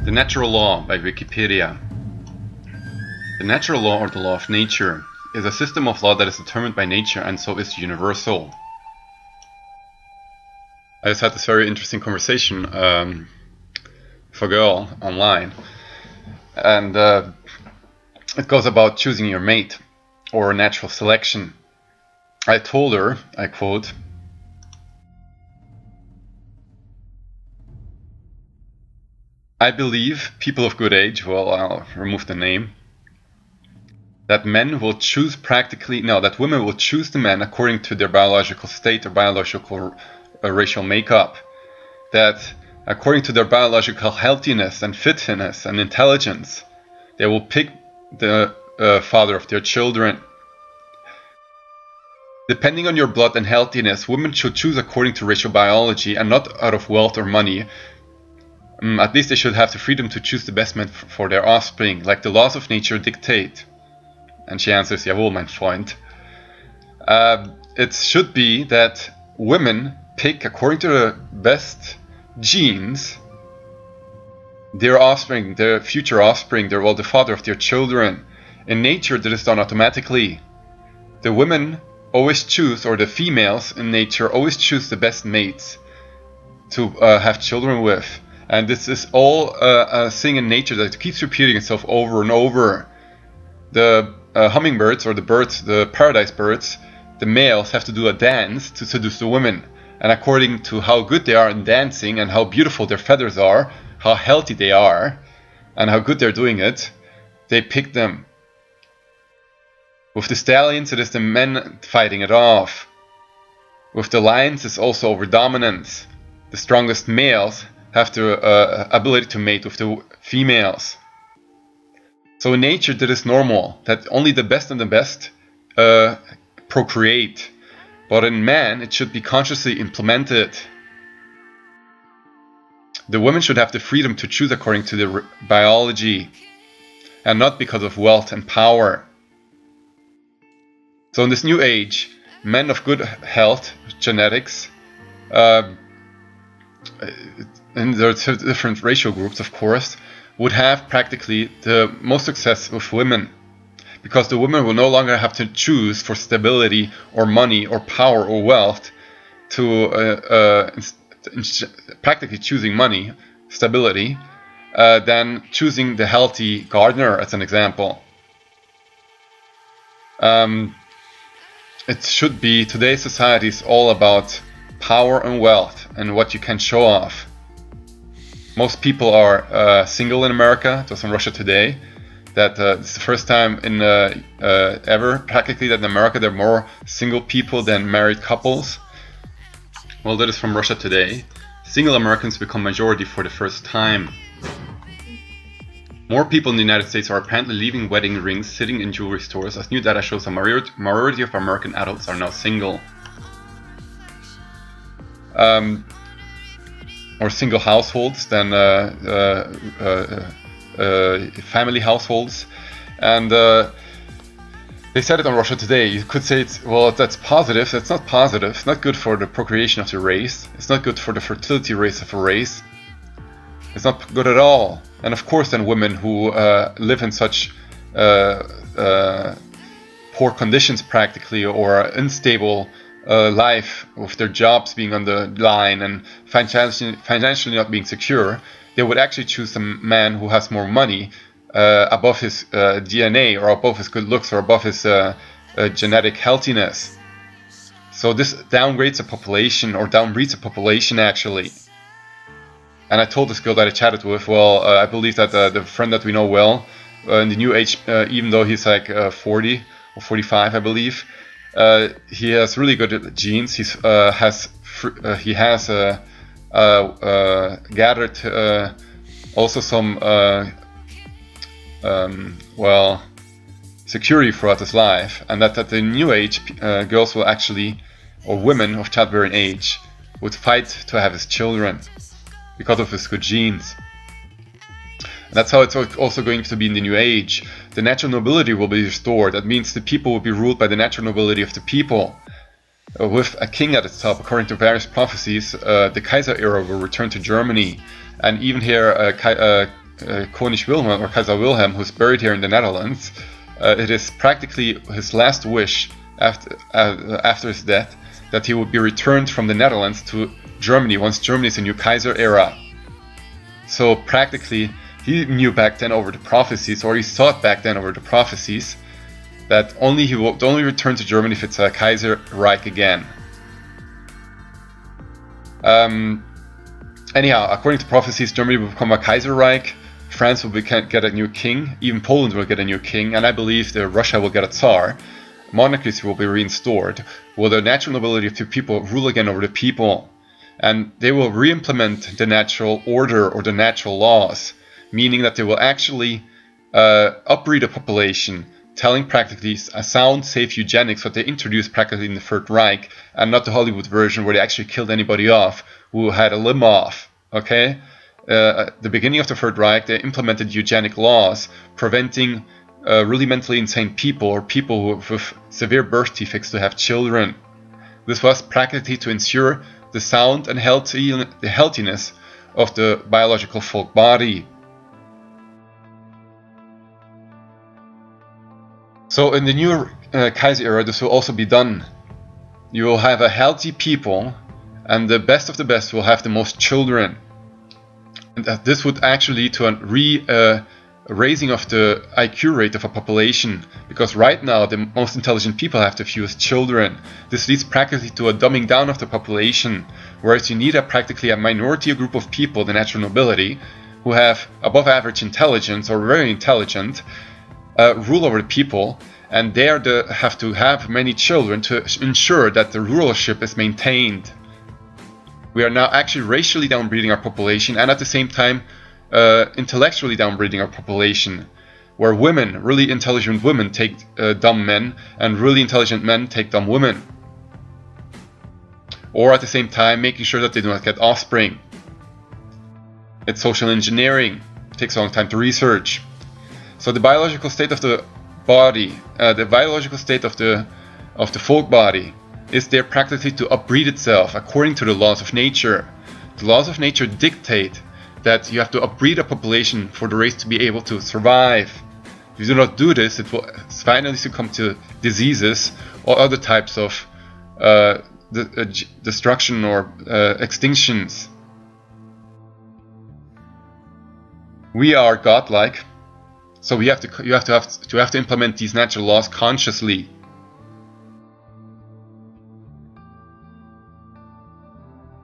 The Natural Law by Wikipedia. The natural law, or the law of nature, is a system of law that is determined by nature and so is universal. I just had this very interesting conversation with a girl online, and it goes about choosing your mate or natural selection. I told her, I quote, "I believe people of good age," well, I'll remove the name, "that men will choose that women will choose the men according to their biological state or biological racial makeup. That according to their biological healthiness and fitness and intelligence, they will pick the father of their children. Depending on your blood and healthiness, women should choose according to racial biology and not out of wealth or money. At least they should have the freedom to choose the best man for their offspring, like the laws of nature dictate." And she answers, "Jawohl, mein Freund." It should be that women pick, according to the best genes, their offspring, their future offspring, the father of their children. In nature, that is done automatically. The women always choose, or the females in nature always choose the best mates to have children with. And this is all a thing in nature that keeps repeating itself over and over. The hummingbirds, or the birds, the paradise birds, the males have to do a dance to seduce the women. And according to how good they are in dancing and how beautiful their feathers are, how healthy they are, and how good they're doing it, they pick them. With the stallions, it is the men fighting it off. With the lions, it's also over dominance. The strongest males have the ability to mate with the females. So in nature, that is normal, that only the best and the best procreate. But in man, it should be consciously implemented. The women should have the freedom to choose according to their biology, and not because of wealth and power. So in this new age, men of good health, genetics, and there are different racial groups, of course, would have practically the most success with women, because the women will no longer have to choose for stability or money or power or wealth to practically choosing money, stability, than choosing the healthy gardener, as an example. It should be, today's society is all about power and wealth and what you can show off. Most people are single in America. It was in Russia today that it's the first time in ever practically that in America there are more single people than married couples. Well, that is from Russia today. Single Americans become majority for the first time. More people in the United States are apparently leaving wedding rings sitting in jewelry stores, as new data shows a majority of American adults are now single. Or single households than family households. And they said it on Russia Today. You could say, well, that's positive. That's not positive. It's not good for the procreation of the race. It's not good for the fertility rates of a race. It's not good at all. And of course, then women who live in such poor conditions practically, or unstable life with their jobs being on the line and financially not being secure, they would actually choose some man who has more money above his DNA, or above his good looks, or above his genetic healthiness. So this downgrades a population, or downbreeds a population actually. And I told this girl that I chatted with, well, I believe that the friend that we know well, in the new age, even though he's like 40 or 45, I believe, he has really good genes. He has gathered also some security throughout his life, and that the new age girls will actually, or women of childbearing age, would fight to have his children because of his good genes. And that's how it's also going to be in the new age. The natural nobility will be restored. That means the people will be ruled by the natural nobility of the people. with a king at its top. According to various prophecies, the Kaiser era will return to Germany. And even here, König Wilhelm, or Kaiser Wilhelm, who's buried here in the Netherlands, it is practically his last wish after his death that he would be returned from the Netherlands to Germany once Germany is a new Kaiser era. So practically, he knew back then over the prophecies, or he thought back then over the prophecies, that he would only return to Germany if it's a Kaiser Reich again. Anyhow, according to prophecies, Germany will become a Kaiser Reich, France will get a new king, even Poland will get a new king, and I believe that Russia will get a Tsar. Monarchies will be restored, will the natural nobility of the people rule again over the people, and they will re-implement the natural order or the natural laws, meaning that they will actually upbreed a population, telling practically a sound, safe eugenics, what they introduced practically in the Third Reich, and not the Hollywood version where they actually killed anybody off who had a limb off. Okay, the beginning of the Third Reich, they implemented eugenic laws preventing really mentally insane people or people with severe birth defects to have children. This was practically to ensure the sound and healthiness of the biological folk body. So in the new Kaiser era, this will also be done. You will have a healthy people, and the best of the best will have the most children. And this would actually lead to a raising of the IQ rate of a population, because right now the most intelligent people have the fewest children. This leads practically to a dumbing down of the population, whereas you need practically a minority, a group of people, the natural nobility, who have above average intelligence or very intelligent, rule over the people, and they have to have many children to ensure that the rulership is maintained. We are now actually racially downbreeding our population, and at the same time intellectually downbreeding our population, where women, really intelligent women, take dumb men, and really intelligent men take dumb women. Or at the same time making sure that they do not get offspring. It's social engineering. It takes a long time to research. So the biological state of the body, the biological state of the folk body, is there practically to upbreed itself according to the laws of nature. The laws of nature dictate that you have to upbreed a population for the race to be able to survive. If you do not do this, it will finally succumb to diseases or other types of destruction or extinctions. We are godlike, so you have to implement these natural laws consciously.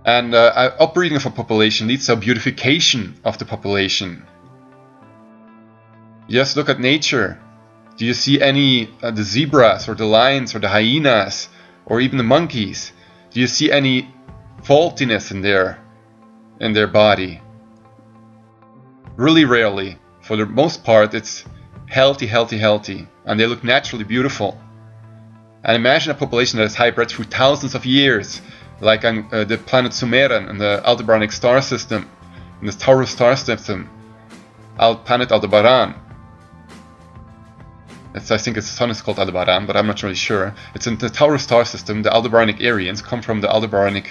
And upbreeding of a population leads to a beautification of the population. Just look at nature. Do you see any the zebras or the lions or the hyenas or even the monkeys? Do you see any faultiness in their body? Really rarely. For the most part, it's healthy, and they look naturally beautiful. And imagine a population that is hybrid through thousands of years, like the planet Sumerian and the Aldebaranic star system, and the Taurus Star System, planet Aldebaran. I think its sun is called Aldebaran, but I'm not really sure. It's in the Taurus Star System. The Aldebaranic Aliens come from the Aldebaranic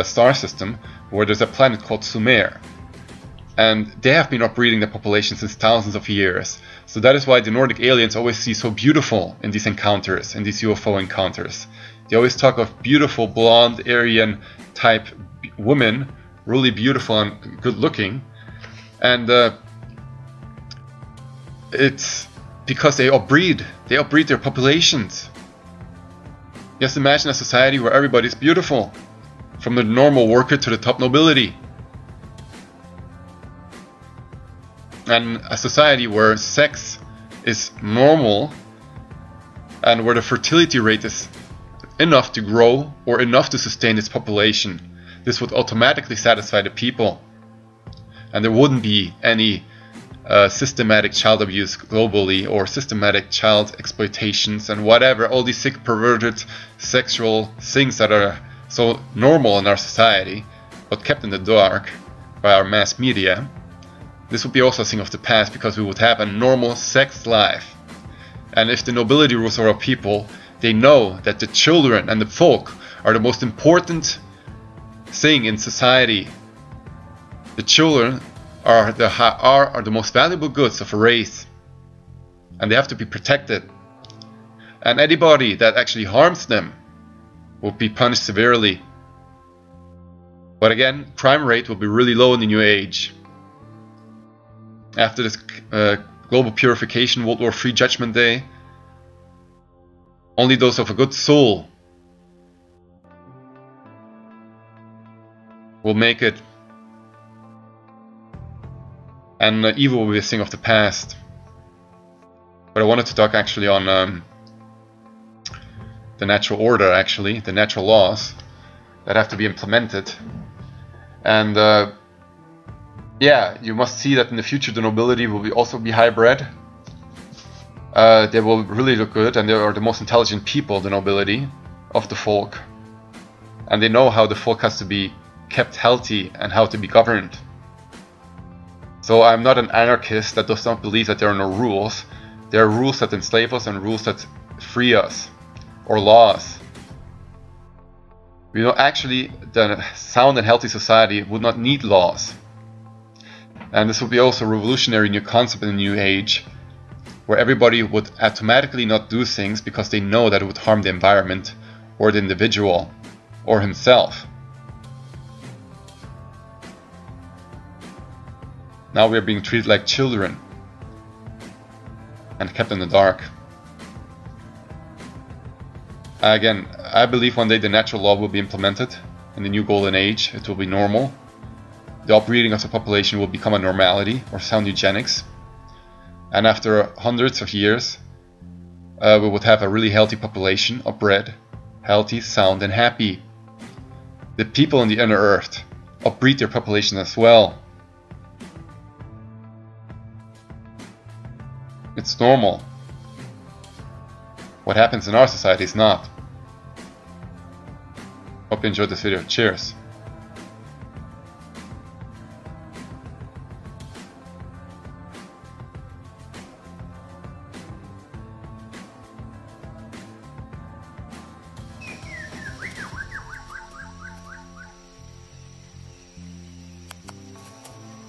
star system, where there's a planet called Sumer. And they have been upbreeding the population since thousands of years. So that is why the Nordic aliens always see so beautiful in these encounters, in these UFO encounters. They always talk of beautiful blonde Aryan type women, really beautiful and good looking. And it's because they upbreed their populations. Just imagine a society where everybody's beautiful, from the normal worker to the top nobility. And a society where sex is normal and where the fertility rate is enough to grow or enough to sustain its population. This would automatically satisfy the people, and there wouldn't be any systematic child abuse globally, or systematic child exploitations and whatever, all these sick, perverted sexual things that are so normal in our society but kept in the dark by our mass media. This would be also a thing of the past, because we would have a normal sex life. And if the nobility rules over people, They know that the children and the folk are the most important thing in society. The children are the most valuable goods of a race, and they have to be protected. And anybody that actually harms them will be punished severely. But again, crime rate will be really low in the New Age. After this global purification, World War III Judgment Day, only those of a good soul will make it, and evil will be a thing of the past. But I wanted to talk actually on the natural order, actually, the natural laws that have to be implemented. And yeah, you must see that in the future the nobility will also be hybrid. They will really look good, and they are the most intelligent people, the nobility of the folk. And they know how the folk has to be kept healthy and how to be governed. So I'm not an anarchist that does not believe that there are no rules. There are rules that enslave us and rules that free us, or laws. You know, actually, the sound and healthy society would not need laws. And this would be also a revolutionary new concept in the New Age, where everybody would automatically not do things because they know that it would harm the environment, or the individual, or himself. Now we are being treated like children and kept in the dark. Again, I believe one day the natural law will be implemented in the new golden age. It will be normal. The upbreeding of the population will become a normality, or sound eugenics. And after hundreds of years, we would have a really healthy population, upbred, healthy, sound, and happy. The people on the inner earth upbreed their population as well. It's normal. What happens in our society is not. Hope you enjoyed this video. Cheers.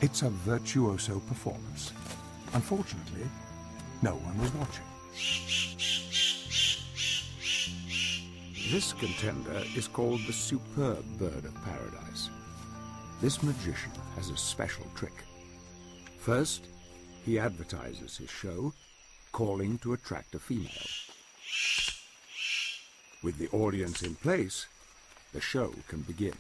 It's a virtuoso performance. Unfortunately, no one was watching. This contender is called the Superb Bird of Paradise. This magician has a special trick. First, he advertises his show, calling to attract a female. With the audience in place, the show can begin.